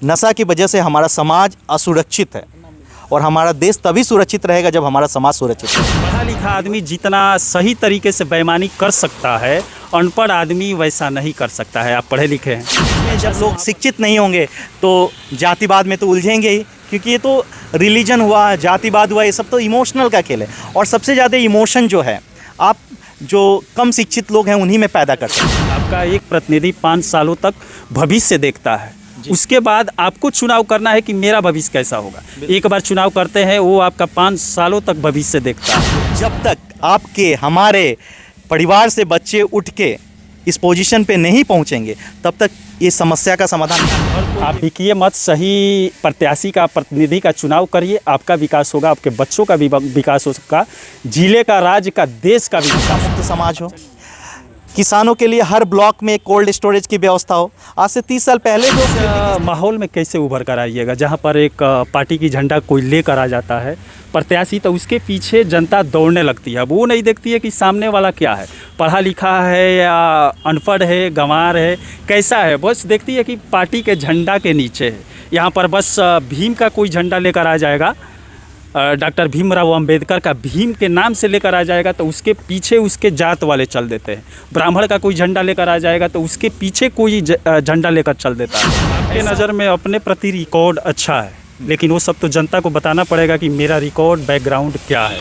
नशा की वजह से हमारा समाज असुरक्षित है और हमारा देश तभी सुरक्षित रहेगा जब हमारा समाज सुरक्षित है। पढ़ा लिखा आदमी जितना सही तरीके से बेईमानी कर सकता है, अनपढ़ आदमी वैसा नहीं कर सकता है। आप पढ़े लिखे हैं। जब लोग शिक्षित नहीं होंगे तो जातिवाद में तो उलझेंगे ही, क्योंकि ये तो रिलीजन हुआ, जातिवाद हुआ, ये सब तो इमोशनल का खेल है। और सबसे ज़्यादा इमोशन जो है आप जो कम शिक्षित लोग हैं उन्हीं में पैदा करते हैं। आपका एक प्रतिनिधि 5 सालों तक भविष्य देखता है, उसके बाद आपको चुनाव करना है कि मेरा भविष्य कैसा होगा। एक बार चुनाव करते हैं, वो आपका 5 सालों तक भविष्य देखता है। जब तक आपके हमारे परिवार से बच्चे उठ के इस पोजीशन पे नहीं पहुंचेंगे तब तक ये समस्या का समाधान नहीं। आप बिकिए मत, सही प्रत्याशी का, प्रतिनिधि का चुनाव करिए। आपका विकास होगा, आपके बच्चों का भी विकास हो सकता, जिले का, राज्य का, देश का भी विकास। मुक्त समाज हो, किसानों के लिए हर ब्लॉक में कोल्ड स्टोरेज की व्यवस्था हो। आज से 30 साल पहले जो माहौल में कैसे उभर कर आइएगा, जहाँ पर एक पार्टी की झंडा कोई लेकर आ जाता है प्रत्याशी, तो उसके पीछे जनता दौड़ने लगती है। वो नहीं देखती है कि सामने वाला क्या है, पढ़ा लिखा है या अनपढ़ है, गंवार है, कैसा है। बस देखती है कि पार्टी के झंडा के नीचे है। यहाँ पर बस भीम का कोई झंडा लेकर आ जाएगा, डॉक्टर भीमराव अंबेडकर का भीम के नाम से लेकर आ जाएगा, तो उसके पीछे उसके जात वाले चल देते हैं। ब्राह्मण का कोई झंडा लेकर आ जाएगा तो उसके पीछे कोई झंडा लेकर चल देता है। आपके नज़र में अपने प्रति रिकॉर्ड अच्छा है, लेकिन वो सब तो जनता को बताना पड़ेगा कि मेरा रिकॉर्ड, बैकग्राउंड क्या है।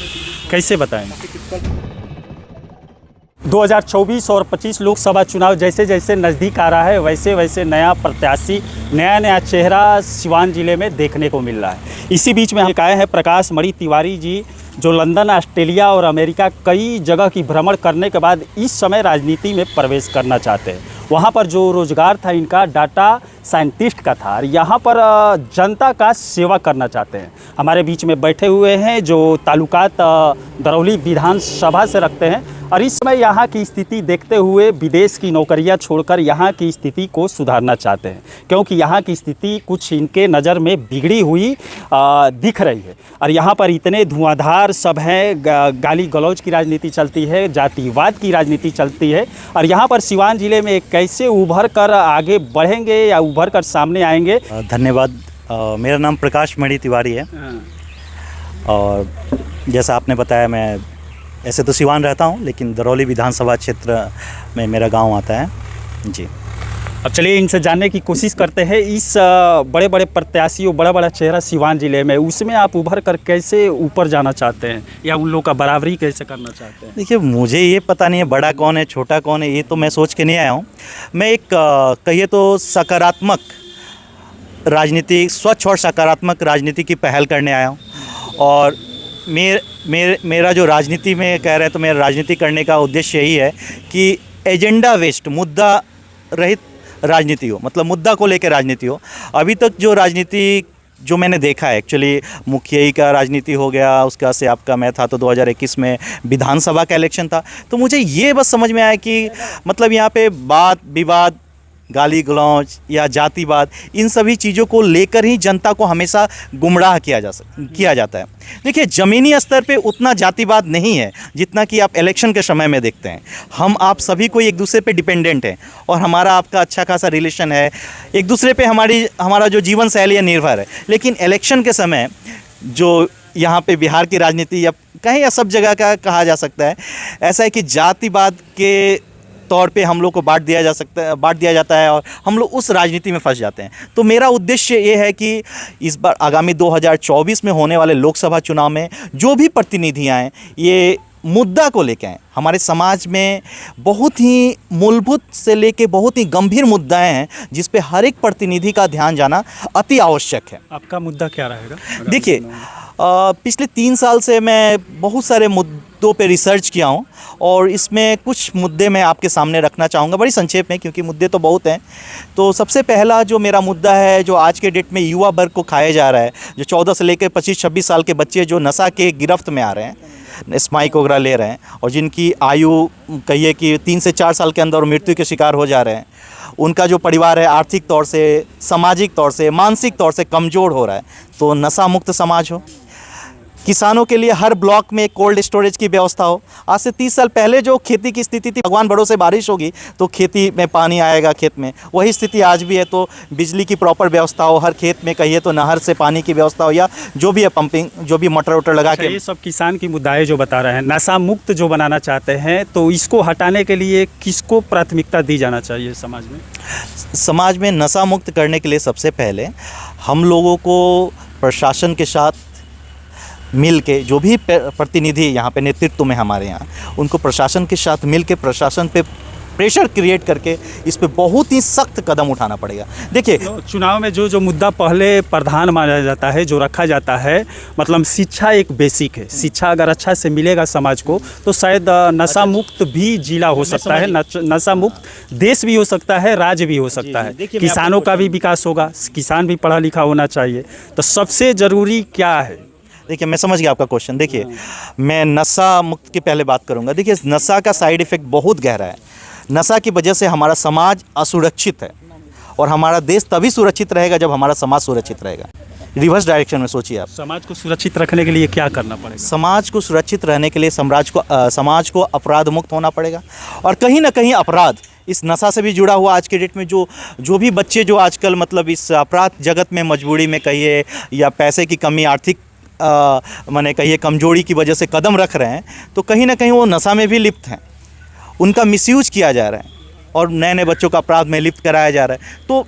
कैसे बताएंगे? 2024 और 25 लोकसभा चुनाव जैसे जैसे नज़दीक आ रहा है, वैसे वैसे नया प्रत्याशी, नया चेहरा सिवान जिले में देखने को मिल रहा है। इसी बीच में हम आए हैं प्रकाश मणि तिवारी जी, जो लंदन, ऑस्ट्रेलिया और अमेरिका कई जगह की भ्रमण करने के बाद इस समय राजनीति में प्रवेश करना चाहते हैं। वहाँ पर जो रोज़गार था इनका डाटा साइंटिस्ट का था, और यहाँ पर जनता का सेवा करना चाहते हैं। हमारे बीच में बैठे हुए हैं जो ताल्लुकात दरौली विधानसभा से रखते हैं, और इस समय यहाँ की स्थिति देखते हुए विदेश की नौकरियाँ छोड़कर यहाँ की स्थिति को सुधारना चाहते हैं, क्योंकि यहाँ की स्थिति कुछ इनके नज़र में बिगड़ी हुई दिख रही है। और यहाँ पर इतने धुआंधार सब हैं, गाली गलौज की राजनीति चलती है, जातिवाद की राजनीति चलती है। और यहाँ पर सिवान ज़िले में कैसे उभर कर आगे बढ़ेंगे या उभर कर सामने आएंगे। धन्यवाद। मेरा नाम प्रकाश मणि तिवारी है और जैसा आपने बताया, मैं ऐसे तो सिवान रहता हूँ, लेकिन दरौली विधानसभा क्षेत्र में मेरा गांव आता है जी। अब चलिए इनसे जानने की कोशिश करते हैं। इस बड़े बड़े प्रत्याशियों, बड़ा बड़ा चेहरा सिवान ज़िले में, उसमें आप उभर कर कैसे ऊपर जाना चाहते हैं या उन लोगों का बराबरी कैसे करना चाहते हैं? देखिए, मुझे ये पता नहीं है बड़ा कौन है, छोटा कौन है, ये तो मैं सोच के नहीं आया हूँ। मैं एक कहिए तो सकारात्मक राजनीति, स्वच्छ और सकारात्मक राजनीति की पहल करने आया हूँ। और मेरा जो राजनीति में कह रहे हैं, तो मेरा राजनीति करने का उद्देश्य यही है कि एजेंडा वेस्ट, मुद्दा रहित राजनीति हो, मतलब मुद्दा को लेकर राजनीति हो। अभी तक जो राजनीति जो मैंने देखा है, एक्चुअली मुखिया का राजनीति हो गया, उसके बाद से आपका मैं था तो 2021 में विधानसभा का इलेक्शन था। तो मुझे ये बस समझ में आया कि मतलब यहाँ पे बात विवाद, गाली गलौज या जातिवाद, इन सभी चीज़ों को लेकर ही जनता को हमेशा गुमराह किया जाता है। देखिए, ज़मीनी स्तर पे उतना जातिवाद नहीं है जितना कि आप इलेक्शन के समय में देखते हैं। हम आप सभी को एक दूसरे पे डिपेंडेंट हैं और हमारा आपका अच्छा खासा रिलेशन है, एक दूसरे पे हमारा जो जीवन शैली है निर्भर है। लेकिन इलेक्शन के समय जो यहाँ पे बिहार की राजनीति या कहीं या सब जगह का कहा जा सकता है, ऐसा है कि जातिवाद के तौर पे हम लोग को बांट दिया जाता है और हम लोग उस राजनीति में फंस जाते हैं। तो मेरा उद्देश्य ये है कि इस बार आगामी 2024 में होने वाले लोकसभा चुनाव में जो भी प्रतिनिधि आएँ, ये मुद्दा को लेके आएँ। हमारे समाज में बहुत ही मूलभूत से लेके बहुत ही गंभीर मुद्दाएं हैं जिस पे हर एक प्रतिनिधि का ध्यान जाना अति आवश्यक है। आपका मुद्दा क्या रहेगा? देखिए, पिछले 3 साल से मैं बहुत सारे मुद्दों पे रिसर्च किया हूँ और इसमें कुछ मुद्दे मैं आपके सामने रखना चाहूँगा बड़ी संक्षेप में, क्योंकि मुद्दे तो बहुत हैं। तो सबसे पहला जो मेरा मुद्दा है, जो आज के डेट में युवा वर्ग को खाया जा रहा है, जो 14 से लेकर 25-26 साल के बच्चे जो नशा के गिरफ्त में आ रहे हैं, स्माइक वगैरह ले रहे हैं और जिनकी आयु कहिए कि 3 से 4 साल के अंदर मृत्यु के शिकार हो जा रहे हैं, उनका जो परिवार है आर्थिक तौर से, सामाजिक तौर से, मानसिक तौर से कमज़ोर हो रहा है। तो नशा मुक्त समाज हो, किसानों के लिए हर ब्लॉक में एक कोल्ड स्टोरेज की व्यवस्था हो। आज से 30 साल पहले जो खेती की स्थिति थी, भगवान भरोसे बारिश होगी तो खेती में पानी आएगा खेत में, वही स्थिति आज भी है। तो बिजली की प्रॉपर व्यवस्था हो, हर खेत में कहिए तो नहर से पानी की व्यवस्था हो, या जो भी है पंपिंग, जो भी मोटर वोटर लगा के। ये सब किसान की मुद्दाएं जो बता रहे हैं, नशा मुक्त जो बनाना चाहते हैं, तो इसको हटाने के लिए किसको प्राथमिकता दी जाना चाहिए समाज में? समाज में नशा मुक्त करने के लिए सबसे पहले हम लोगों को प्रशासन के साथ मिल के, जो भी प्रतिनिधि यहाँ पे नेतृत्व में हमारे यहाँ, उनको प्रशासन के साथ मिल के प्रशासन पे प्रेशर क्रिएट करके इस पे बहुत ही सख्त कदम उठाना पड़ेगा। देखिए, तो चुनाव में जो मुद्दा पहले प्रधान माना जाता है, जो रखा जाता है, मतलब शिक्षा एक बेसिक है। शिक्षा अगर अच्छा से मिलेगा समाज को तो शायद नशा मुक्त भी जिला हो सकता है, नशा मुक्त देश भी हो सकता है, राज्य भी हो सकता है। किसानों का भी विकास होगा, किसान भी पढ़ा लिखा होना चाहिए। तो सबसे ज़रूरी क्या है? देखिए, मैं समझ गया आपका क्वेश्चन। देखिए, मैं नशा मुक्त की पहले बात करूंगा। देखिए, नशा का साइड इफ़ेक्ट बहुत गहरा है। नशा की वजह से हमारा समाज असुरक्षित है, और हमारा देश तभी सुरक्षित रहेगा जब हमारा समाज सुरक्षित रहेगा। रिवर्स डायरेक्शन में सोचिए आप। समाज को सुरक्षित रखने के लिए क्या करना पड़ेगा? समाज को सुरक्षित रहने के लिए समाज को अपराध मुक्त होना पड़ेगा। और कहीं ना कहीं अपराध इस नशा से भी जुड़ा हुआ। आज के डेट में जो भी बच्चे जो आजकल मतलब इस अपराध जगत में मजबूरी में कहिए, या पैसे की कमी, आर्थिक माने कहिए कमजोरी की वजह से कदम रख रहे हैं, तो कहीं ना कहीं वो नशा में भी लिप्त हैं। उनका मिसयूज किया जा रहा है और नए नए बच्चों का अपराध में लिप्त कराया जा रहा है। तो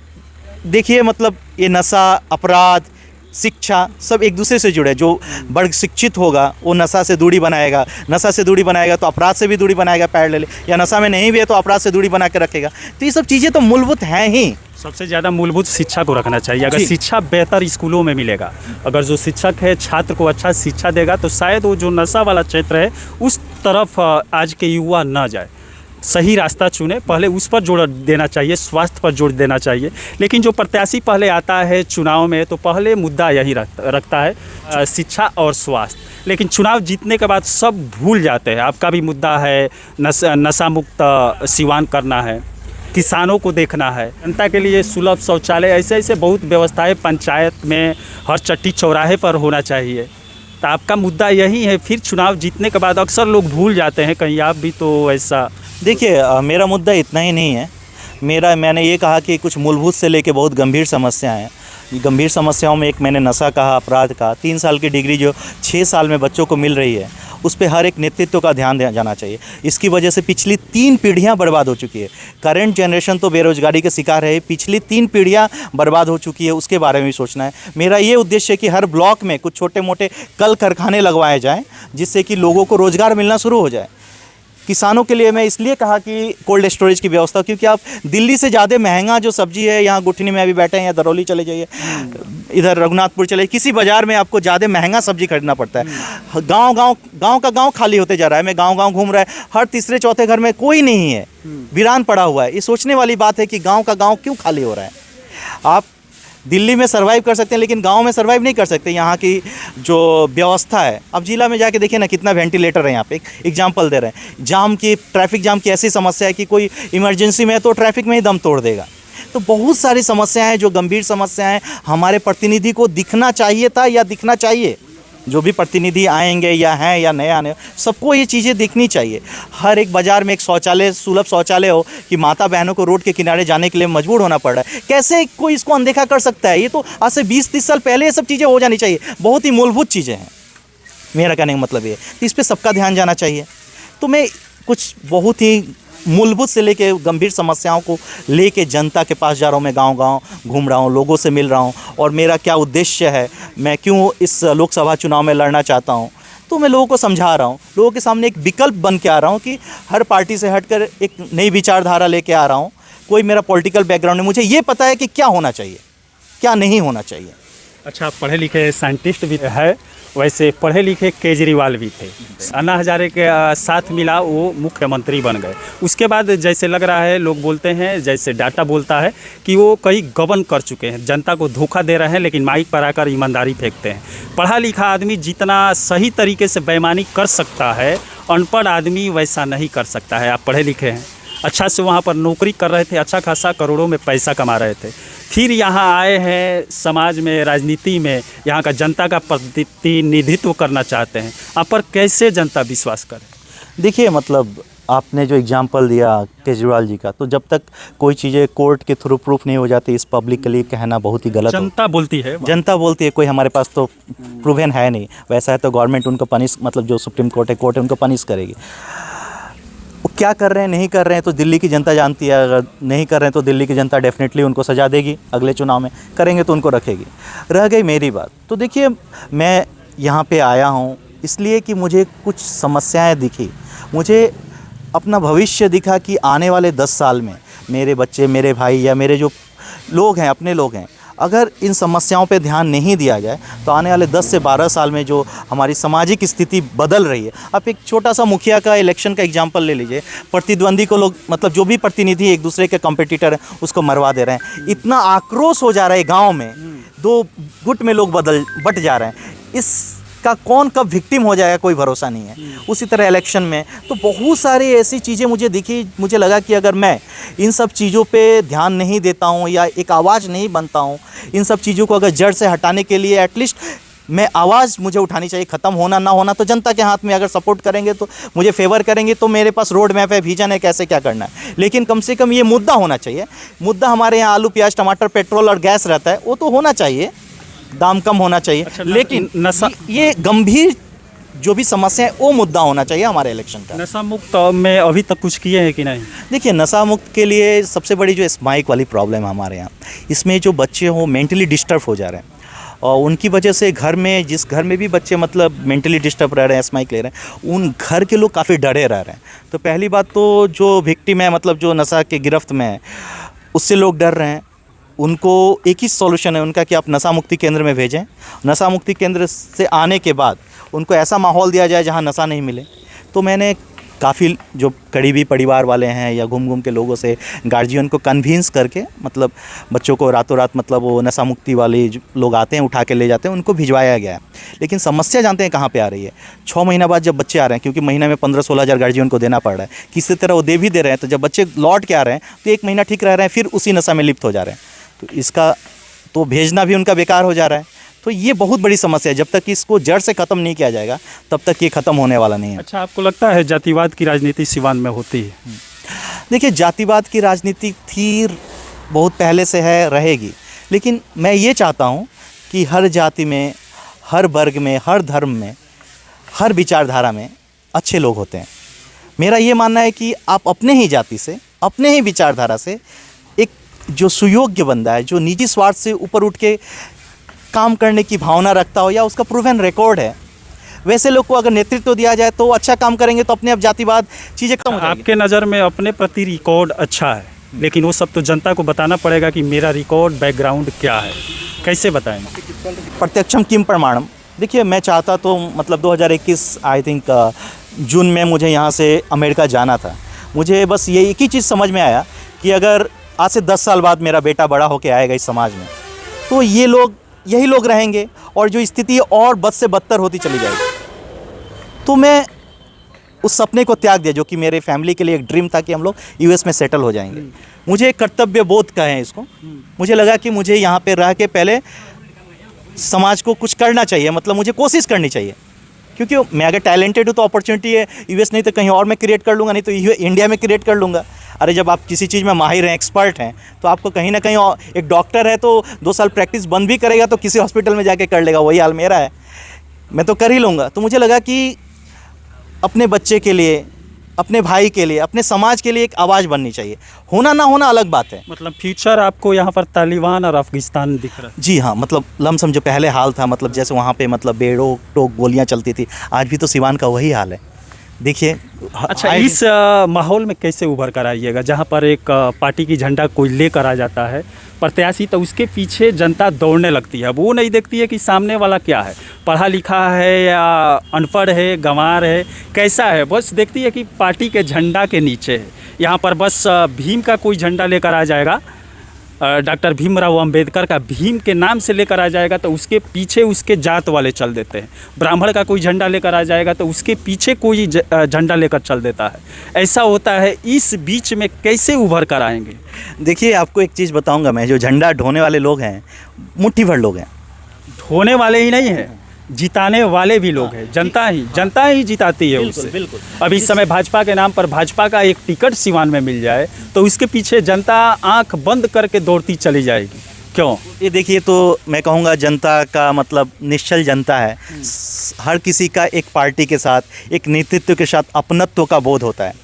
देखिए, मतलब ये नशा, अपराध, शिक्षा सब एक दूसरे से जुड़े। जो वर्ग शिक्षित होगा वो नशा से दूरी बनाएगा, नशा से दूरी बनाएगा तो अपराध से भी दूरी बनाएगा पैरेलल, या नशा में नहीं भी है तो अपराध से दूरी बना के रखेगा। तो ये सब चीज़ें तो मूलभूत हैं ही। सबसे ज़्यादा मूलभूत शिक्षा को रखना चाहिए। अगर शिक्षा बेहतर स्कूलों में मिलेगा, अगर जो शिक्षक है छात्र को अच्छा शिक्षा देगा, तो शायद वो जो नशा वाला क्षेत्र है उस तरफ आज के युवा ना जाए, सही रास्ता चुने। पहले उस पर जोर देना चाहिए, स्वास्थ्य पर जोर देना चाहिए। लेकिन जो प्रत्याशी पहले आता है चुनाव में, तो पहले मुद्दा यही रखता है शिक्षा और स्वास्थ्य। लेकिन चुनाव जीतने के बाद सब भूल जाते हैं। आपका भी मुद्दा है नशा मुक्त सिवान करना है, किसानों को देखना है, जनता के लिए सुलभ शौचालय, ऐसे ऐसे बहुत व्यवस्थाएं पंचायत में हर चट्टी चौराहे पर होना चाहिए। तो आपका मुद्दा यही है। फिर चुनाव जीतने के बाद अक्सर लोग भूल जाते हैं। कहीं आप भी तो ऐसा? देखिए, मेरा मुद्दा इतना ही नहीं है। मैंने ये कहा कि कुछ मूलभूत से लेके बहुत गंभीर समस्याएं हैं। गंभीर समस्याओं में एक मैंने नशा कहा, अपराध का। 3 साल की डिग्री जो 6 साल में बच्चों को मिल रही है, उस पे हर एक नेतृत्व का ध्यान दिया जाना चाहिए। इसकी वजह से पिछली 3 पीढ़ियां बर्बाद हो चुकी है। करेंट जनरेशन तो बेरोजगारी के शिकार है, पिछली 3 पीढ़ियां बर्बाद हो चुकी है, उसके बारे में भी सोचना है। मेरा ये उद्देश्य है कि हर ब्लॉक में कुछ छोटे मोटे कल कारखाने लगवाए जाएँ, जिससे कि लोगों को रोज़गार मिलना शुरू हो जाए। किसानों के लिए मैं इसलिए कहा कि कोल्ड स्टोरेज की व्यवस्था, क्योंकि आप दिल्ली से ज़्यादा महंगा जो सब्जी है, यहाँ गुठनी में अभी बैठे हैं, या दरौली चले जाइए, इधर रघुनाथपुर चले, किसी बाज़ार में आपको ज़्यादा महंगा सब्जी खरीदना पड़ता है। गांव का गांव खाली होते जा रहा है। मैं गांव घूम रहा है, हर तीसरे चौथे घर में कोई नहीं है, वीरान पड़ा हुआ है। ये सोचने वाली बात है कि गाँव का गाँव क्यों खाली हो रहा है। आप दिल्ली में सर्वाइव कर सकते हैं, लेकिन गांव में सर्वाइव नहीं कर सकते। यहाँ की जो व्यवस्था है, अब जिला में जाके देखिए ना, कितना वेंटिलेटर है यहाँ पे। एग्जाम्पल दे रहे हैं, ट्रैफिक जाम की ऐसी समस्या है कि कोई इमरजेंसी में है तो ट्रैफिक में ही दम तोड़ देगा। तो बहुत सारी समस्याएं हैं जो गंभीर समस्याएं हमारे प्रतिनिधि को दिखना चाहिए था, या दिखना चाहिए। जो भी प्रतिनिधि आएंगे या हैं या नए आने, सबको ये चीज़ें देखनी चाहिए। हर एक बाज़ार में एक शौचालय, सुलभ शौचालय हो, कि माता बहनों को रोड के किनारे जाने के लिए मजबूर होना पड़ रहा है। कैसे कोई इसको अनदेखा कर सकता है? ये तो आज से 20-30 साल पहले ये सब चीज़ें हो जानी चाहिए। बहुत ही मूलभूत चीज़ें हैं, मेरा कहने का मतलब ये। तो इस पर सबका ध्यान जाना चाहिए। तो मैं कुछ बहुत ही मूलभूत से लेके गंभीर समस्याओं को लेके जनता के पास जा रहा हूँ। मैं गांव-गांव घूम रहा हूँ, लोगों से मिल रहा हूँ, और मेरा क्या उद्देश्य है, मैं क्यों इस लोकसभा चुनाव में लड़ना चाहता हूँ, तो मैं लोगों को समझा रहा हूँ। लोगों के सामने एक विकल्प बन के आ रहा हूँ कि हर पार्टी से हटकर एक नई विचारधारा लेके आ रहा हूँ। कोई मेरा पॉलिटिकल बैकग्राउंड नहीं, मुझे ये पता है कि क्या होना चाहिए, क्या नहीं होना चाहिए। अच्छा, पढ़े लिखे साइंटिस्ट भी है, वैसे पढ़े लिखे केजरीवाल भी थे। अन्ना हजारे के साथ मिला, वो मुख्यमंत्री बन गए। उसके बाद जैसे लग रहा है, लोग बोलते हैं, जैसे डाटा बोलता है कि वो कई गबन कर चुके हैं, जनता को धोखा दे रहे हैं, लेकिन माइक पर आकर ईमानदारी फेंकते हैं। पढ़ा लिखा आदमी जितना सही तरीके से बेईमानी कर सकता है, अनपढ़ आदमी वैसा नहीं कर सकता है। आप पढ़े लिखे हैं, अच्छा से वहाँ पर नौकरी कर रहे थे, अच्छा खासा करोड़ों में पैसा कमा रहे थे, फिर यहाँ आए हैं समाज में, राजनीति में, यहाँ का जनता का प्रतिनिधित्व करना चाहते हैं। आप पर कैसे जनता विश्वास करे? देखिए मतलब आपने जो एग्जांपल दिया केजरीवाल जी का, तो जब तक कोई चीज़ें कोर्ट के थ्रू प्रूफ नहीं हो जाती, इस पब्लिकली कहना बहुत ही गलत जनता बोलती है, जनता बोलती है, कोई हमारे पास तो प्रूवन है नहीं। वैसा है तो गवर्नमेंट उनको पनिश, मतलब जो सुप्रीम कोर्ट है उनको पनिश करेगी। वो क्या कर रहे हैं नहीं कर रहे हैं तो दिल्ली की जनता जानती है। अगर नहीं कर रहे हैं तो दिल्ली की जनता डेफिनेटली उनको सजा देगी, अगले चुनाव में करेंगे तो उनको रखेगी। रह गई मेरी बात, तो देखिए मैं यहाँ पे आया हूँ इसलिए कि मुझे कुछ समस्याएं दिखी, मुझे अपना भविष्य दिखा कि आने वाले 10 साल में मेरे बच्चे, मेरे भाई या मेरे जो लोग हैं, अपने लोग हैं, अगर इन समस्याओं पे ध्यान नहीं दिया जाए तो आने वाले 10 से 12 साल में जो हमारी सामाजिक स्थिति बदल रही है। आप एक छोटा सा मुखिया का इलेक्शन का एग्जांपल ले लीजिए, प्रतिद्वंदी को लोग, मतलब जो भी प्रतिनिधि एक दूसरे के कंपटीटर हैं उसको मरवा दे रहे हैं। इतना आक्रोश हो जा रहा है गाँव में, 2 गुट में लोग बट जा रहे हैं। इसका कौन कब विक्टिम हो जाएगा कोई भरोसा नहीं है। उसी तरह इलेक्शन में तो बहुत सारी ऐसी चीज़ें मुझे दिखी, मुझे लगा कि अगर मैं इन सब चीज़ों पे ध्यान नहीं देता हूँ या एक आवाज़ नहीं बनता हूँ, इन सब चीज़ों को अगर जड़ से हटाने के लिए एटलीस्ट मैं आवाज़ मुझे उठानी चाहिए। ख़त्म होना ना होना तो जनता के हाथ में, अगर सपोर्ट करेंगे तो मुझे फेवर करेंगे तो मेरे पास रोड मैप है, विजन है कैसे क्या करना है। लेकिन कम से कम ये मुद्दा होना चाहिए। मुद्दा हमारे यहाँ आलू प्याज टमाटर पेट्रोल और गैस रहता है, वो तो होना चाहिए, दाम कम होना चाहिए। अच्छा, लेकिन नशा, ये गंभीर जो भी समस्या है वो मुद्दा होना चाहिए हमारे इलेक्शन का। नशा मुक्त में अभी तक कुछ किए हैं कि नहीं? देखिए नशा मुक्त के लिए सबसे बड़ी जो स्माइक वाली प्रॉब्लम है हमारे यहाँ, इसमें जो बच्चे हो मेंटली डिस्टर्ब हो जा रहे हैं और उनकी वजह से घर में, जिस घर में भी बच्चे मतलब मेंटली डिस्टर्ब रह रहे हैं, स्माइक ले रहे हैं, उन घर के लोग काफ़ी डरे रह रहे हैं। तो पहली बात तो जो विक्टिम है, मतलब जो नशा के गिरफ्त में है, उससे लोग डर रहे हैं। उनको एक ही सॉल्यूशन है उनका कि आप नशा मुक्ति केंद्र में भेजें। नशा मुक्ति केंद्र से आने के बाद उनको ऐसा माहौल दिया जाए जहां नशा नहीं मिले। तो मैंने काफ़ी जो करीबी परिवार वाले हैं या घूम के लोगों से, गार्जियन को कन्विंस करके, मतलब बच्चों को रातों रात, मतलब वो नशा मुक्ति वाले लोग आते हैं उठा के ले जाते हैं, उनको भिजवाया गया है। लेकिन समस्या जानते हैं कहाँ पे आ रही है? 6 महीना बाद जब बच्चे आ रहे हैं, क्योंकि महीने में 15-16 हज़ार गार्जियन को देना पड़ रहा है, किसी तरह वो दे भी दे रहे हैं, तो जब बच्चे लौट के आ रहे हैं तो 1 महीना ठीक रह रहे हैं, फिर उसी नशा में लिप्त हो जा रहे हैं। तो इसका तो भेजना भी उनका बेकार हो जा रहा है। तो ये बहुत बड़ी समस्या है। जब तक इसको जड़ से ख़त्म नहीं किया जाएगा तब तक ये ख़त्म होने वाला नहीं है। अच्छा, आपको लगता है जातिवाद की राजनीति सिवान में होती है? देखिए जातिवाद की राजनीति थी, बहुत पहले से है, रहेगी। लेकिन मैं ये चाहता हूँ कि हर जाति में, हर वर्ग में, हर धर्म में, हर विचारधारा में अच्छे लोग होते हैं। मेरा ये मानना है कि आप अपने ही जाति से, अपने ही विचारधारा से एक जो सुयोग्य बंदा है, जो निजी स्वार्थ से ऊपर उठ के काम करने की भावना रखता हो या उसका प्रूवन रिकॉर्ड है, वैसे लोग को अगर नेतृत्व दिया जाए तो अच्छा काम करेंगे तो अपने आप जातिवाद चीज़ें खत्म हो जाएंगी। आपके नज़र में अपने प्रति रिकॉर्ड अच्छा है, लेकिन वो सब तो जनता को बताना पड़ेगा कि मेरा रिकॉर्ड बैकग्राउंड क्या है। कैसे बताएंगे? प्रत्यक्षम किम प्रमाणम। देखिए मैं चाहता तो मतलब 2021 आई थिंक जून में मुझे यहाँ से अमेरिका जाना था। मुझे बस ये एक ही चीज़ समझ में आया कि अगर आज से 10 साल बाद मेरा बेटा बड़ा होकर आएगा इस समाज में, तो ये लोग, यही लोग रहेंगे और जो स्थिति और बद से बदतर होती चली जाएगी। तो मैं उस सपने को त्याग दिया जो कि मेरे फैमिली के लिए एक ड्रीम था कि हम लोग यूएस में सेटल हो जाएंगे। मुझे एक कर्तव्य बोध कहें इसको, मुझे लगा कि मुझे यहाँ पे रह के पहले समाज को कुछ करना चाहिए, मतलब मुझे कोशिश करनी चाहिए। क्योंकि मैं अगर टैलेंटेड हूँ तो अपॉर्चुनिटी है यूएस, नहीं तो कहीं और मैं क्रिएट कर लूँगा, नहीं तो इंडिया में क्रिएट कर लूँगा। अरे जब आप किसी चीज़ में माहिर हैं, एक्सपर्ट हैं, तो आपको कहीं ना कहीं, एक डॉक्टर है तो 2 साल प्रैक्टिस बंद भी करेगा तो किसी हॉस्पिटल में जाके कर लेगा। वही हाल मेरा है, मैं तो कर ही लूँगा। तो मुझे लगा कि अपने बच्चे के लिए, अपने भाई के लिए, अपने समाज के लिए एक आवाज़ बननी चाहिए। होना ना होना अलग बात है। मतलब फ्यूचर आपको यहाँ पर तालिबान और अफगानिस्तान दिख रहा है? जी हाँ, मतलब लमसम जो पहले हाल था, मतलब जैसे वहाँ पे मतलब बेड़ो टोक गोलियाँ चलती थी, आज भी तो सिवान का वही हाल है। देखिए अच्छा, इस माहौल में कैसे उभर कर आइएगा जहाँ पर एक पार्टी की झंडा कोई लेकर आ जाता है प्रत्याशी, तो उसके पीछे जनता दौड़ने लगती है। वो नहीं देखती है कि सामने वाला क्या है, पढ़ा लिखा है या अनपढ़ है, गंवार है, कैसा है, बस देखती है कि पार्टी के झंडा के नीचे है। यहाँ पर बस भीम का कोई झंडा लेकर आ जाएगा, डॉक्टर भीमराव अंबेडकर का भीम के नाम से लेकर आ जाएगा तो उसके पीछे उसके जात वाले चल देते हैं। ब्राह्मण का कोई झंडा लेकर आ जाएगा तो उसके पीछे कोई झंडा लेकर चल देता है। ऐसा होता है, इस बीच में कैसे उभर कर आएंगे? देखिए, आपको एक चीज़ बताऊंगा मैं, जो झंडा ढोने वाले लोग हैं मुट्ठी भर लोग हैं। ढोने वाले ही नहीं हैं, जिताने वाले भी लोग हैं। जनता ही जिताती है उससे। बिल्कुल। अब इस समय भाजपा के नाम पर भाजपा का एक टिकट सिवान में मिल जाए तो उसके पीछे जनता आंख बंद करके दौड़ती चली जाएगी। क्यों? ये देखिए, तो मैं कहूँगा जनता का मतलब निश्चल जनता है। हर किसी का एक पार्टी के साथ, एक नेतृत्व के साथ अपनत्व का बोध होता है।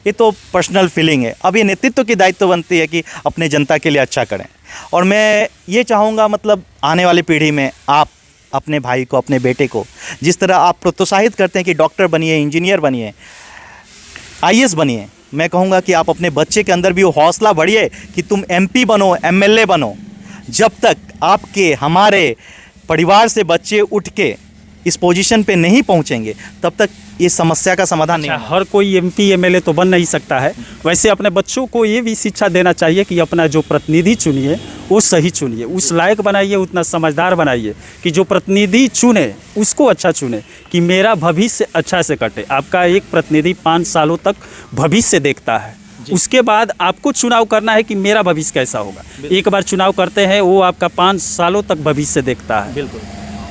ये तो पर्सनल फीलिंग है। अब ये नेतृत्व की दायित्व बनती है कि अपने जनता के लिए अच्छा करें। और मैं ये चाहूँगा मतलब आने वाली पीढ़ी में आप अपने भाई को, अपने बेटे को जिस तरह आप प्रोत्साहित करते हैं कि डॉक्टर बनिए, इंजीनियर बनिए, आईएएस बनिए, मैं कहूँगा कि आप अपने बच्चे के अंदर भी वो हौसला बढ़िए कि तुम एमपी बनो, एमएलए बनो। जब तक आपके, हमारे परिवार से बच्चे उठ के इस पोजीशन पे नहीं पहुंचेंगे तब तक ये समस्या का समाधान नहीं होगा। हर कोई एमपी एमएलए तो बन नहीं सकता है। वैसे अपने बच्चों को ये भी शिक्षा देना चाहिए कि अपना जो प्रतिनिधि चुनिए वो सही चुनिए, उस लायक बनाइए, उतना समझदार बनाइए कि जो प्रतिनिधि चुने उसको अच्छा चुने, कि मेरा भविष्य अच्छा से कटे। आपका एक प्रतिनिधि 5 सालों तक भविष्य देखता है, उसके बाद आपको चुनाव करना है कि मेरा भविष्य कैसा होगा। एक बार चुनाव करते हैं, वो आपका 5 सालों तक भविष्य देखता है। बिल्कुल।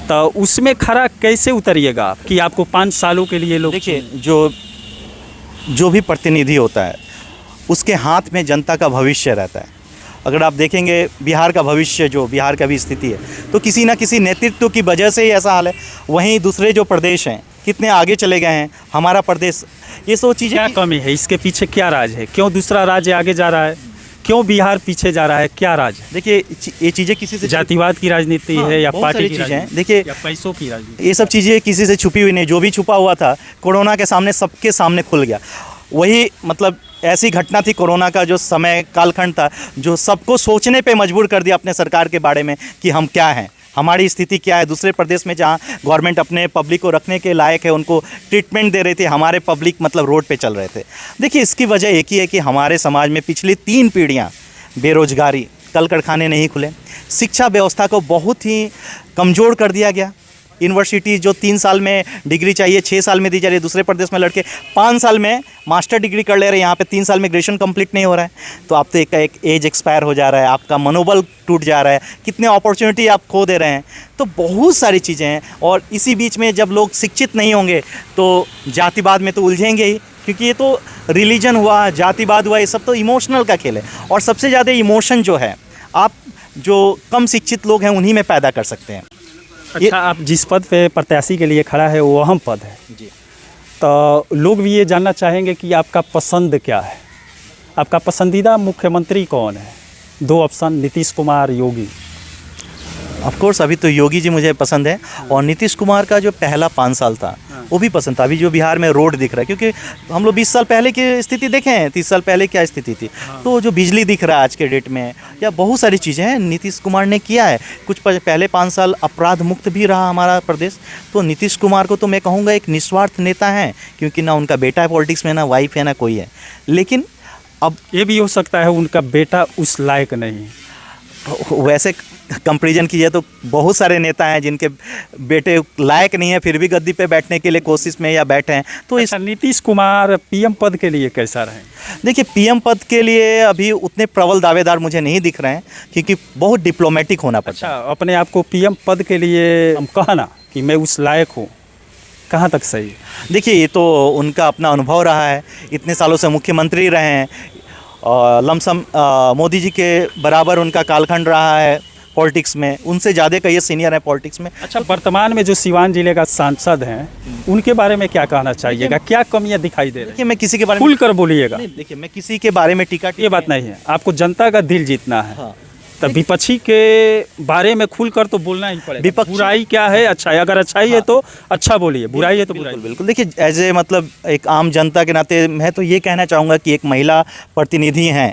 तो उसमें खरा कैसे उतरिएगा आप कि आपको 5 सालों के लिए लोग? देखिए, जो भी प्रतिनिधि होता है उसके हाथ में जनता का भविष्य रहता है। अगर आप देखेंगे बिहार का भविष्य, जो बिहार का भी स्थिति है, तो किसी ना किसी नेतृत्व की वजह से ही ऐसा हाल है। वहीं दूसरे जो प्रदेश हैं कितने आगे चले गए हैं, हमारा प्रदेश, ये सब चीज़ें क्या कमी है, इसके पीछे क्या राज है? क्यों दूसरा राज्य आगे जा रहा है? क्यों बिहार पीछे जा रहा है? क्या राज है? देखिए, ये चीज़ें किसी से जातिवाद की राजनीति है या बहुत पार्टी सारी की चीज़ें हैं। राजनीति, देखिए, या पैसों की राजनीति? ये सब चीज़ें किसी से छुपी हुई नहीं। जो भी छुपा हुआ था कोरोना के सामने, सबके सामने खुल गया। वही मतलब ऐसी घटना थी कोरोना का, जो समय कालखंड था, जो सबको सोचने पे मजबूर कर दिया अपने सरकार के बारे में कि हम क्या हैं, हमारी स्थिति क्या है। दूसरे प्रदेश में जहाँ गवर्नमेंट अपने पब्लिक को रखने के लायक है, उनको ट्रीटमेंट दे रही थी, हमारे पब्लिक मतलब रोड पे चल रहे थे। देखिए, इसकी वजह एक ही है कि हमारे समाज में पिछली 3 पीढ़ियाँ बेरोजगारी, कल कारखाने नहीं खुले, शिक्षा व्यवस्था को बहुत ही कमज़ोर कर दिया गया। यूनिवर्सिटी जो 3 साल में डिग्री चाहिए 6 साल में दी जा रही है, दूसरे प्रदेश में लड़के 5 साल में मास्टर डिग्री कर ले रहे हैं, यहाँ पे 3 साल में ग्रेजुएशन कंप्लीट नहीं हो रहा है। तो आप तो एक एज एक्सपायर हो जा रहा है, आपका मनोबल टूट जा रहा है, कितने अपॉर्चुनिटी आप खो दे रहे हैं। तो बहुत सारी चीज़ें हैं। और इसी बीच में जब लोग शिक्षित नहीं होंगे तो जातिवाद में तो उलझेंगे ही, क्योंकि ये तो रिलीजन हुआ, जातिवाद हुआ, ये सब तो इमोशनल का खेल है। और सबसे ज़्यादा इमोशन जो है आप जो कम शिक्षित लोग हैं उन्हीं में पैदा कर सकते हैं। अच्छा, आप जिस पद पे प्रत्याशी के लिए खड़ा है वो अहम पद है जी। तो लोग भी ये जानना चाहेंगे कि आपका पसंद क्या है, आपका पसंदीदा मुख्यमंत्री कौन है? 2 option, Nitish Kumar, Yogi. Of course अभी तो योगी जी मुझे पसंद है, और नीतीश कुमार का जो पहला 5 साल था वो भी पसंद था। अभी जो बिहार में रोड दिख रहा है, क्योंकि हम लोग 20 साल पहले की स्थिति देखें हैं, 30 साल पहले क्या स्थिति थी, तो जो बिजली दिख रहा है आज के डेट में, या बहुत सारी चीज़ें हैं नीतीश कुमार ने किया है। कुछ पहले 5 साल अपराध मुक्त भी रहा हमारा प्रदेश। तो नीतीश कुमार को तो मैं कहूँगा एक निस्वार्थ नेता है, क्योंकि ना उनका बेटा है पॉलिटिक्स में, ना वाइफ है, ना कोई है। लेकिन अब ये भी हो सकता है उनका बेटा उस लायक नहीं। वैसे कंपैरिजन कीजिए तो बहुत सारे नेता हैं जिनके बेटे लायक नहीं है, फिर भी गद्दी पे बैठने के लिए कोशिश में या बैठे हैं। तो अच्छा, नीतीश कुमार पीएम पद के लिए कैसा रहे? देखिए, पीएम पद के लिए अभी उतने प्रबल दावेदार मुझे नहीं दिख रहे हैं, क्योंकि बहुत डिप्लोमेटिक होना पड़ता है। अच्छा, अपने आप को पीएम पद के लिए हम कहना कि मैं उस लायक हूँ, कहाँ तक सही है? देखिए, ये तो उनका अपना अनुभव रहा है, इतने सालों से मुख्यमंत्री रहे हैं, लमसम मोदी जी के बराबर उनका कालखंड रहा है पॉलिटिक्स में, उनसे ज़्यादा कई सीनियर हैं पॉलिटिक्स में। अच्छा, वर्तमान में जो सिवान जिले का सांसद हैं उनके बारे में क्या कहना चाहिएगा? क्या कमियां दिखाई दे रही देखिए, मैं किसी के बारे में खुल कर बोलिएगा। देखिए, मैं किसी के बारे में टीका ये बात नहीं है, आपको जनता का दिल जीतना है। हाँ। तो विपक्षी के बारे में खुलकर तो बोलना ही पड़ेगा। विपक्षी- बुराई क्या है, अच्छाई? अगर अच्छाई है तो अच्छा बोलिए, बुराई है तो बुराई। बिल्कुल। देखिए, एज ए मतलब एक आम जनता के नाते मैं तो ये कहना चाहूँगा कि एक महिला प्रतिनिधि हैं,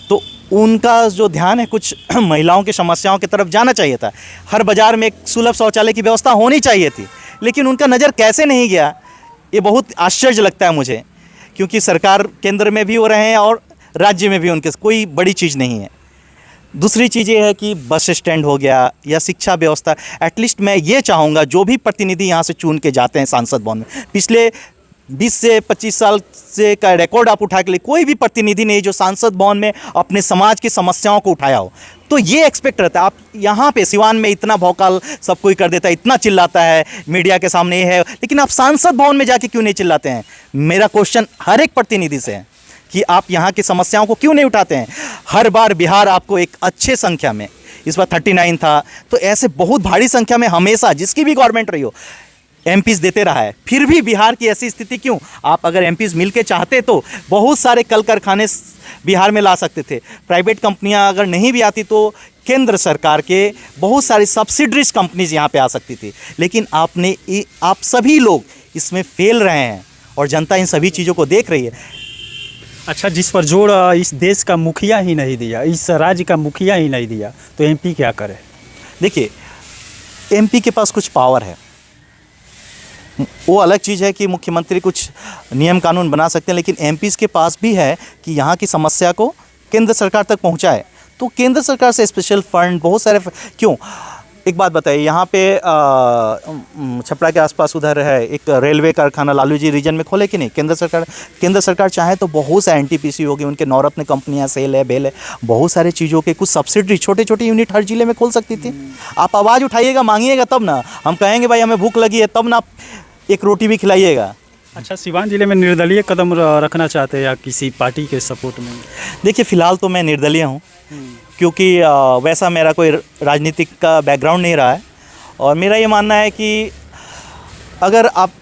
तो उनका जो ध्यान है कुछ महिलाओं की समस्याओं की तरफ जाना चाहिए था। हर बाज़ार में एक सुलभ शौचालय की व्यवस्था होनी चाहिए थी, लेकिन उनका नज़र कैसे नहीं गया, ये बहुत आश्चर्य लगता है मुझे, क्योंकि सरकार केंद्र में भी हो रहे हैं और राज्य में भी उनके कोई बड़ी चीज़ नहीं है। दूसरी चीज़ ये है कि बस स्टैंड हो गया या शिक्षा व्यवस्था, एटलीस्ट मैं ये चाहूँगा जो भी प्रतिनिधि यहाँ से चुन के जाते हैं सांसद भवन में, पिछले 20 से 25 साल से का रिकॉर्ड आप उठा के लिए कोई भी प्रतिनिधि नहीं जो सांसद भवन में अपने समाज की समस्याओं को उठाया हो। तो ये एक्सपेक्ट रहता है। आप यहाँ पे सिवान में इतना भौकाल सब कोई कर देता है, इतना चिल्लाता है मीडिया के सामने ये है, लेकिन आप सांसद भवन में जाके क्यों नहीं चिल्लाते हैं? मेरा क्वेश्चन हर एक प्रतिनिधि से है कि आप यहाँ की समस्याओं को क्यों नहीं उठाते हैं? हर बार बिहार आपको एक अच्छे संख्या में, इस बार 39 था, तो ऐसे बहुत भारी संख्या में हमेशा जिसकी भी गवर्नमेंट रही हो एमपीज़ देते रहा है। फिर भी बिहार की ऐसी स्थिति क्यों? आप अगर एमपीज़ मिल के चाहते तो बहुत सारे कल कारखाने बिहार में ला सकते थे। प्राइवेट कंपनियां अगर नहीं भी आती तो केंद्र सरकार के बहुत सारी सब्सिडरीज कंपनीज यहाँ पे आ सकती थी, लेकिन आप सभी लोग इसमें फेल रहे हैं और जनता इन सभी चीज़ों को देख रही है। अच्छा, जिस पर जोर इस देश का मुखिया ही नहीं दिया, इस राज्य का मुखिया ही नहीं दिया, तो एमपी क्या करे? देखिए, एमपी के पास कुछ पावर है, वो अलग चीज़ है कि मुख्यमंत्री कुछ नियम कानून बना सकते हैं, लेकिन एमपीज़ के पास भी है कि यहाँ की समस्या को केंद्र सरकार तक पहुँचाए। तो केंद्र सरकार से स्पेशल फंड बहुत सारे क्यों? एक बात बताइए, यहाँ पे छपरा के आसपास उधर है एक रेलवे कारखाना लालू जी रीजन में खोले कि नहीं? केंद्र सरकार चाहे तो बहुत सा एनटीपीसी होगी, उनके नवरत्न कंपनियाँ सेल है, बेल है, बहुत सारे चीज़ों के कुछ सब्सिडरी छोटे छोटे यूनिट हर जिले में खोल सकती थी। आप आवाज़ उठाइएगा, मांगिएगा, तब ना हम कहेंगे भाई हमें भूख लगी है, तब ना एक रोटी भी खिलाइएगा। अच्छा, सिवान जिले में निर्दलीय कदम रखना चाहते हैं या किसी पार्टी के सपोर्ट में? देखिए, फ़िलहाल तो मैं निर्दलीय हूँ, क्योंकि वैसा मेरा कोई राजनीतिक का बैकग्राउंड नहीं रहा है, और मेरा ये मानना है कि अगर आप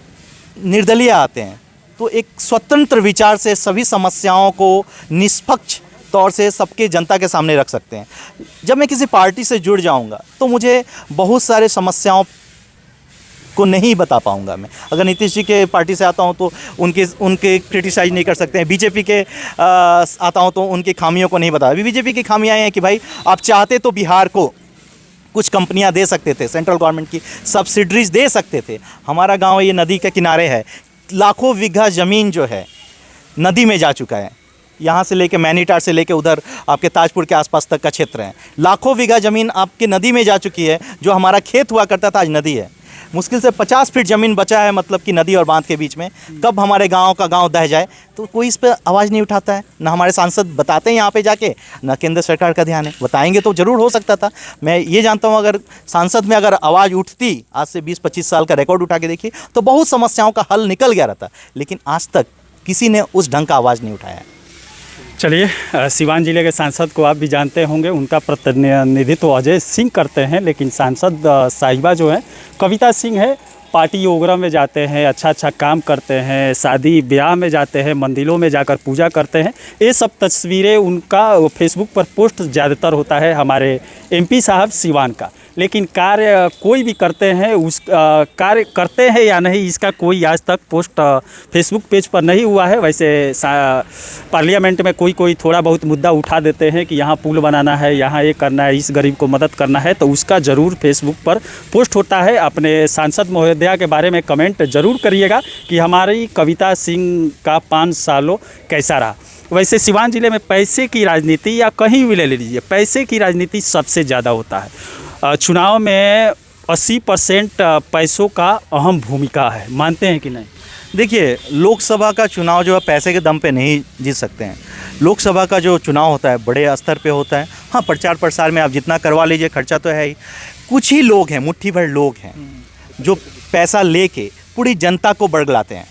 निर्दलीय आते हैं तो एक स्वतंत्र विचार से सभी समस्याओं को निष्पक्ष तौर से सबके जनता के सामने रख सकते हैं। जब मैं किसी पार्टी से जुड़ जाऊंगा तो मुझे बहुत सारे समस्याओं को नहीं बता पाऊंगा। मैं अगर नीतीश जी के पार्टी से आता हूं तो उनके क्रिटिसाइज नहीं कर सकते हैं। बीजेपी के आता हूं तो उनकी खामियों को नहीं बता। अभी बीजेपी की खामियां हैं कि भाई आप चाहते तो बिहार को कुछ कंपनियां दे सकते थे, सेंट्रल गवर्नमेंट की सब्सिडरीज दे सकते थे। हमारा गांव ये नदी के किनारे है, लाखों बीघा ज़मीन जो है नदी में जा चुका है। यहाँ से लेके मैनीटार से लेके उधर आपके ताजपुर के आसपास तक का क्षेत्र है, लाखों बीघा ज़मीन आपके नदी में जा चुकी है। जो हमारा खेत हुआ करता था आज नदी है। मुश्किल से 50 फीट ज़मीन बचा है, मतलब कि नदी और बांध के बीच में। कब हमारे गांव का गांव दह जाए तो कोई इस पर आवाज़ नहीं उठाता है, ना हमारे सांसद बताते हैं यहाँ पे जाके, ना केंद्र सरकार का ध्यान है। बताएंगे तो ज़रूर हो सकता था। मैं ये जानता हूँ अगर सांसद में अगर आवाज़ उठती, आज से 20-25 साल का रिकॉर्ड उठा के देखिए, तो बहुत समस्याओं का हल निकल गया रहता, लेकिन आज तक किसी ने उस ढंग का आवाज़ नहीं उठाया है। चलिए, सिवान जिले के सांसद को आप भी जानते होंगे, उनका प्रतिनिधित्व अजय सिंह करते हैं, लेकिन सांसद साहिबा जो है कविता सिंह है। पार्टी योगरा में जाते हैं, अच्छा काम करते हैं, शादी ब्याह में जाते हैं, मंदिरों में जाकर पूजा करते हैं। ये सब तस्वीरें उनका फेसबुक पर पोस्ट ज़्यादातर होता है हमारे एमपी साहब सिवान का। लेकिन कार्य कोई भी करते हैं, उस कार्य करते हैं या नहीं, इसका कोई आज तक पोस्ट फेसबुक पेज पर नहीं हुआ है। वैसे पार्लियामेंट में कोई थोड़ा बहुत मुद्दा उठा देते हैं कि यहाँ पुल बनाना है, यहाँ ये करना है, इस गरीब को मदद करना है, तो उसका ज़रूर फेसबुक पर पोस्ट होता है। अपने सांसद महोदया के बारे में कमेंट ज़रूर करिएगा कि हमारी कविता सिंह का 5 सालों कैसा रहा। वैसे सिवान जिले में पैसे की राजनीति या कहीं भी ले लीजिए, पैसे की राजनीति सबसे ज़्यादा होता है। चुनाव में 80% पैसों का अहम भूमिका है, मानते हैं कि नहीं? देखिए, लोकसभा का चुनाव जो है पैसे के दम पे नहीं जीत सकते हैं। लोकसभा का जो चुनाव होता है बड़े स्तर पे होता है। हाँ, प्रचार प्रसार में आप जितना करवा लीजिए, खर्चा तो है ही। कुछ ही लोग हैं, मुट्ठी भर लोग हैं जो पैसा लेके पूरी जनता को बरगलाते हैं।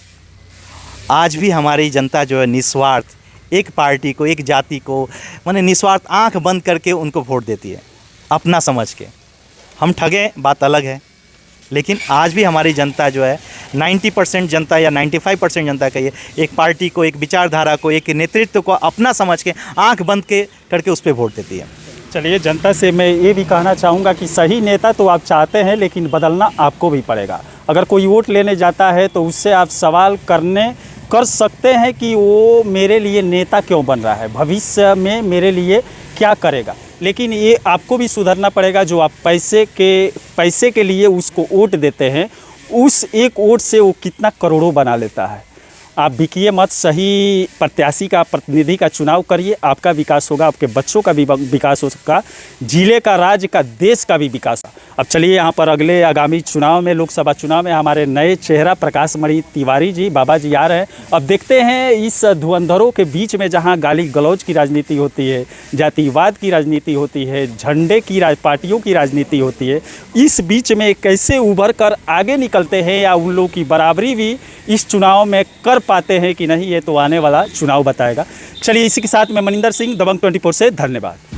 आज भी हमारी जनता जो है निस्वार्थ एक पार्टी को, एक जाति को, माने निस्वार्थ आंख बंद करके उनको वोट देती है, अपना समझ के। हम ठगे बात अलग है, लेकिन आज भी हमारी जनता जो है 90% जनता या 95% जनता कहिए, एक पार्टी को, एक विचारधारा को, एक नेतृत्व को अपना समझ के आंख बंद के करके उस पर वोट देती है। चलिए, जनता से मैं ये भी कहना चाहूँगा कि सही नेता तो आप चाहते हैं, लेकिन बदलना आपको भी पड़ेगा। अगर कोई वोट लेने जाता है तो उससे आप सवाल कर सकते हैं कि वो मेरे लिए नेता क्यों बन रहा है, भविष्य में मेरे लिए क्या करेगा। लेकिन ये आपको भी सुधरना पड़ेगा। जो आप पैसे के लिए उसको वोट देते हैं, उस एक वोट से वो कितना करोड़ों बना लेता है। आप बिकिए मत, सही प्रत्याशी का, प्रतिनिधि का चुनाव करिए। आपका विकास होगा, आपके बच्चों का भी विकास हो सकता, जिले का, राज्य का, देश का भी विकास। अब चलिए यहाँ पर अगले आगामी चुनाव में, लोकसभा चुनाव में हमारे नए चेहरा प्रकाश मणि तिवारी जी, बाबा जी आ रहे हैं। अब देखते हैं इस धुरंधरों के बीच में, जहाँ गाली गलौज की राजनीति होती है, जातिवाद की राजनीति होती है, झंडे की पार्टियों की राजनीति होती है, इस बीच में कैसे उभर कर आगे निकलते हैं या उन लोगों की बराबरी भी इस चुनाव में कर पाते हैं कि नहीं, ये तो आने वाला चुनाव बताएगा। चलिए इसी के साथ मैं मनिंदर सिंह, दबंग 24 से धन्यवाद।